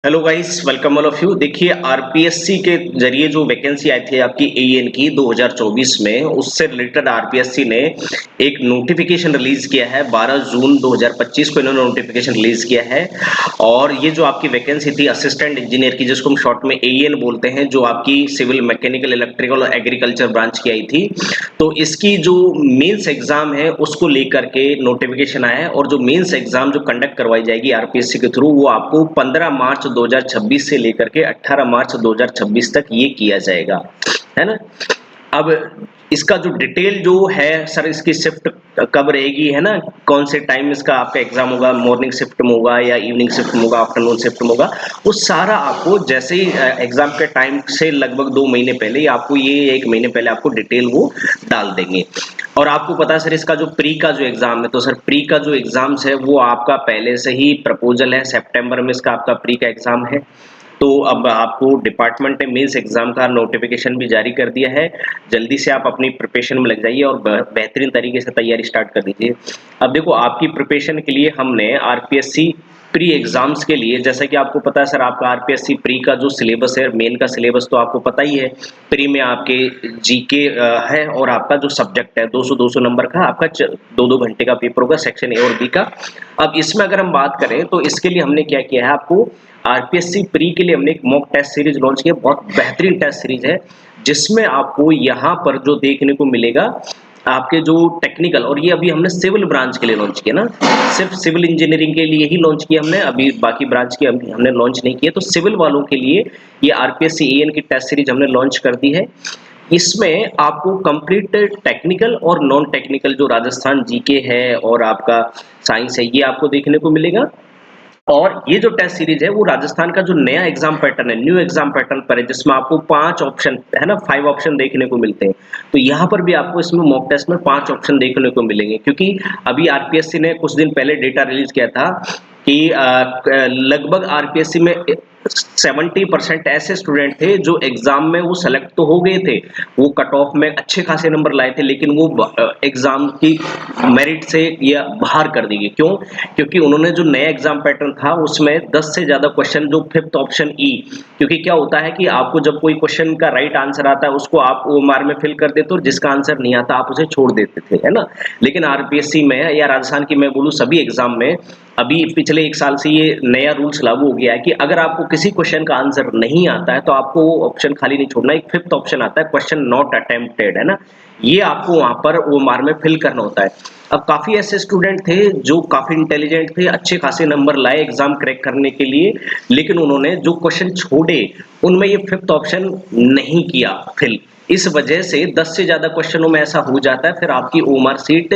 Hello guys, welcome all of you. देखिए, RPSC के जरिए जो वैकेंसी आई थी आपकी एएन की 2024 में, उससे रिलेटेड आरपीएससी ने एक नोटिफिकेशन रिलीज किया है। 12 जून 2025 को इन्होंने नोटिफिकेशन रिलीज किया है। और ये जो आपकी वैकेंसी थी असिस्टेंट इंजीनियर की, जिसको हम शॉर्ट में एएन बोलते हैं, जो आपकी सिविल, मैकेनिकल, इलेक्ट्रिकल और एग्रीकल्चर ब्रांच की आई थी, तो इसकी जो मेंस एग्जाम है उसको लेकर के नोटिफिकेशन आया है। और जो मेंस एग्जाम जो कंडक्ट करवाई जाएगी आरपीएससी के थ्रू, वो आपको 15 मार्च 2026 से लेकर के 18 मार्च 2026 तक ये किया जाएगा, है ना। अब इसका जो डिटेल जो है सर, इसकी शिफ्ट कब रहेगी, है ना, कौन से टाइम इसका आपका एग्जाम होगा, मॉर्निंग शिफ्ट में होगा या इवनिंग शिफ्ट में होगा, आफ्टरनून शिफ्ट में होगा, वो सारा आपको जैसे ही एग्जाम के टाइम से लगभग 2 महीने पहले ही आपको, ये 1 महीने पहले आपको डिटेल वो डाल देंगे। और आपको पता है सर, इसका जो प्री का जो एग्जाम है, तो सर प्री का जो एग्जाम्स है वो आपका पहले से ही प्रपोजल है, सितंबर में इसका आपका प्री का एग्जाम है। तो अब आपको डिपार्टमेंट ने मेंस एग्जाम का नोटिफिकेशन भी जारी कर दिया है। जल्दी से आप अपनी प्रिपरेशन में लग जाइए और बेहतरीन तरीके से तैयारी स्टार्ट कर दीजिए। अब देखो, आपकी प्रिपरेशन के लिए हमने आरपीएससी प्री एग्जाम्स के लिए, जैसा कि आपको पता है सर, आपका आरपीएससी प्री का जो सिलेबस है, मेन का सिलेबस तो आपको पता ही है। प्री में आपके जीके है, और आपका जो सब्जेक्ट है 200-200 नंबर का आपका 2-2 घंटे का पेपर होगा, सेक्शन ए और बी का। अब इसमें अगर हम बात करें तो इसके लिए हमने क्या किया है, आपको आरपीएससी प्री के लिए हमने एक मॉक टेस्ट सीरीज लॉन्च किया। बहुत बेहतरीन टेस्ट सीरीज है, जिसमें आपको यहाँ पर जो देखने को मिलेगा, आपके जो टेक्निकल, और ये अभी हमने सिविल ब्रांच के लिए लॉन्च किया ना, सिर्फ सिविल इंजीनियरिंग के लिए ही लॉन्च किया हमने, अभी बाकी ब्रांच की हमने लॉन्च नहीं किया। तो सिविल वालों के लिए ये आरपीएससी एएन की टेस्ट सीरीज हमने लॉन्च कर दी है। इसमें आपको कंप्लीट टेक्निकल और नॉन टेक्निकल जो राजस्थान जीके है और आपका साइंस है, ये आपको देखने को मिलेगा। और ये जो टेस्ट सीरीज है वो राजस्थान का जो नया एग्जाम पैटर्न है, न्यू एग्जाम पैटर्न पर है, जिसमें आपको 5 ऑप्शन, है ना, 5 ऑप्शन देखने को मिलते हैं। तो यहाँ पर भी आपको इसमें मॉक टेस्ट में 5 ऑप्शन देखने को मिलेंगे, क्योंकि अभी आरपीएससी ने कुछ दिन पहले डेटा रिलीज किया था कि लगभग आरपीएससी में 70% ऐसे स्टूडेंट थे जो एग्जाम में वो सेलेक्ट तो हो गए थे, वो कट ऑफ में अच्छे खासे नंबर लाए थे, लेकिन वो एग्जाम की मेरिट से या बाहर कर दिए। क्यों? क्योंकि उन्होंने जो नया एग्जाम पैटर्न था उसमें 10 से ज्यादा क्वेश्चन, जो फिफ्थ ऑप्शन ई, क्योंकि क्या होता है कि आपको जब कोई क्वेश्चन का राइट आंसर आता है उसको आप ओएमआर में फिल कर देते हो, जिसका आंसर नहीं आता आप उसे छोड़ देते थे, है ना। लेकिन आरपीएससी में या राजस्थान की मैं बोलूं सभी एग्जाम में अभी पिछले 1 साल से ये नया रूल्स लागू हो गया है कि अगर आपको किसी क्वेश्चन का आंसर नहीं आता है तो आपको वो ऑप्शन खाली नहीं छोड़ना, एक फिफ्थ ऑप्शन आता है, क्वेश्चन नॉट अटेम्प्टेड, है ना, ये आपको वहां पर ओएमआर में फिल करना होता है। अब काफी ऐसे स्टूडेंट थे जो काफी इंटेलिजेंट थे, अच्छे खासे नंबर लाए एग्जाम क्रैक करने के लिए, लेकिन उन्होंने जो क्वेश्चन छोड़े उनमें ये फिफ्थ ऑप्शन नहीं किया फिल। इस वजह से 10 से ज्यादा क्वेश्चनों में ऐसा हो जाता है, फिर आपकी ओएमआर सीट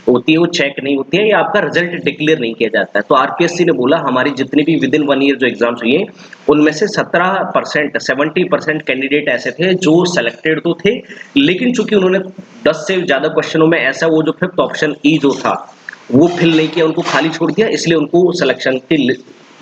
होती है वो चेक नहीं होती है, या आपका रिजल्ट डिक्लेयर नहीं किया जाता है। तो आरपीएससी ने बोला हमारी जितनी भी विद इन 1 ईयर जो एग्जाम्स हुई है, उनमें से 70% कैंडिडेट ऐसे थे जो सेलेक्टेड तो थे, लेकिन चूंकि उन्होंने 10 से ज्यादा क्वेश्चनों में ऐसा वो जो फिफ्थ ऑप्शन ई जो था वो फिल नहीं किया, उनको खाली छोड़ दिया, इसलिए उनको सिलेक्शन की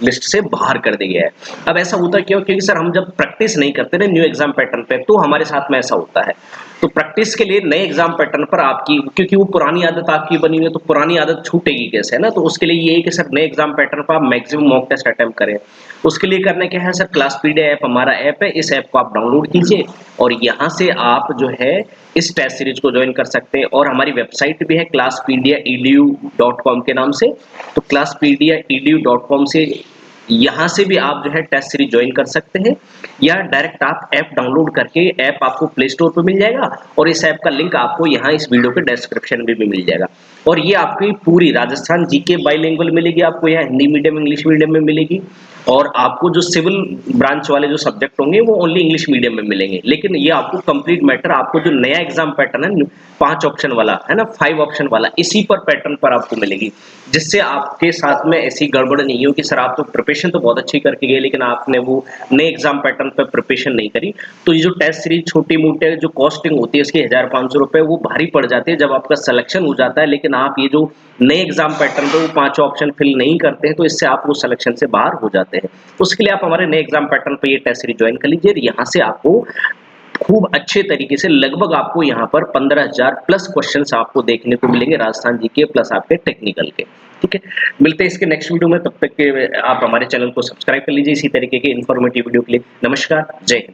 लिस्ट से बाहर कर दिया गया है। अब ऐसा होता क्यों? क्योंकि सर हम जब प्रैक्टिस नहीं करते ना न्यू एग्जाम पैटर्न पे, तो हमारे साथ में ऐसा होता है। तो प्रैक्टिस के लिए नए एग्जाम पैटर्न पर आपकी, क्योंकि वो पुरानी आदत आपकी बनी हुई है, तो पुरानी आदत छूटेगी कैसे, है ना। तो उसके लिए ये है कि सर नए एग्जाम पैटर्न पर आप मैक्सिमम मॉक टेस्ट अटेम्प्ट करें। उसके लिए करना क्या है सर, क्लासपीडिया ऐप हमारा ऐप है, इस ऐप को आप डाउनलोड कीजिए और यहाँ से आप जो है इस टेस्ट सीरीज को ज्वाइन कर सकते हैं। और हमारी वेबसाइट भी है classpedia.edu.com के नाम से। तो classpedia.edu.com से यहाँ से भी आप जो है टेस्ट सीरीज ज्वाइन कर सकते हैं, या डायरेक्ट आप ऐप डाउनलोड करके, ऐप आपको प्ले स्टोर पर मिल जाएगा और इस ऐप का लिंक आपको यहाँ इस वीडियो के डिस्क्रिप्शन में भी मिल जाएगा। और ये आपकी पूरी राजस्थान जीके बाइलिंगुअल मिलेगी, आपको यहाँ हिंदी मीडियम इंग्लिश मीडियम में मिलेगी, और आपको जो सिविल ब्रांच वाले जो सब्जेक्ट होंगे वो ओनली इंग्लिश मीडियम में मिलेंगे। लेकिन ये आपको कंप्लीट मैटर, आपको जो नया एग्जाम पैटर्न है 5 ऑप्शन वाला, है ना, 5 ऑप्शन वाला, इसी पर पैटर्न पर आपको मिलेगी, जिससे आपके साथ में ऐसी गड़बड़ नहीं हो कि सर आप तो प्रिपरेशन तो बहुत अच्छी करके गए लेकिन आपने वो नए एग्जाम पैटर्न पर प्रिपरेशन नहीं करी। तो ये जो टेस्ट सीरीज छोटी मोटे जो कॉस्टिंग होती है इसकी 1500 रुपए, वो भारी पड़ जाती है जब आपका सिलेक्शन हो जाता है, लेकिन आप ये जो नए एग्जाम पैटर्न पे वो 5 ऑप्शन फिल नहीं करते हैं, तो इससे आप वो सिलेक्शन से बाहर हो जाते हैं। उसके लिए आप हमारे नए एग्जाम पैटर्न पे ये टेस्ट सीरीज ज्वाइन कर लीजिए। यहाँ से आपको खूब अच्छे तरीके से, लगभग आपको यहाँ पर 15,000 प्लस क्वेश्चंस आपको देखने को मिलेंगे राजस्थान जीके प्लस आपके टेक्निकल के। ठीक है, मिलते हैं इसके नेक्स्ट वीडियो में, तब तक के आप हमारे चैनल को सब्सक्राइब कर लीजिए इसी तरीके के इन्फॉर्मेटिव वीडियो के लिए। नमस्कार, जय हिंद।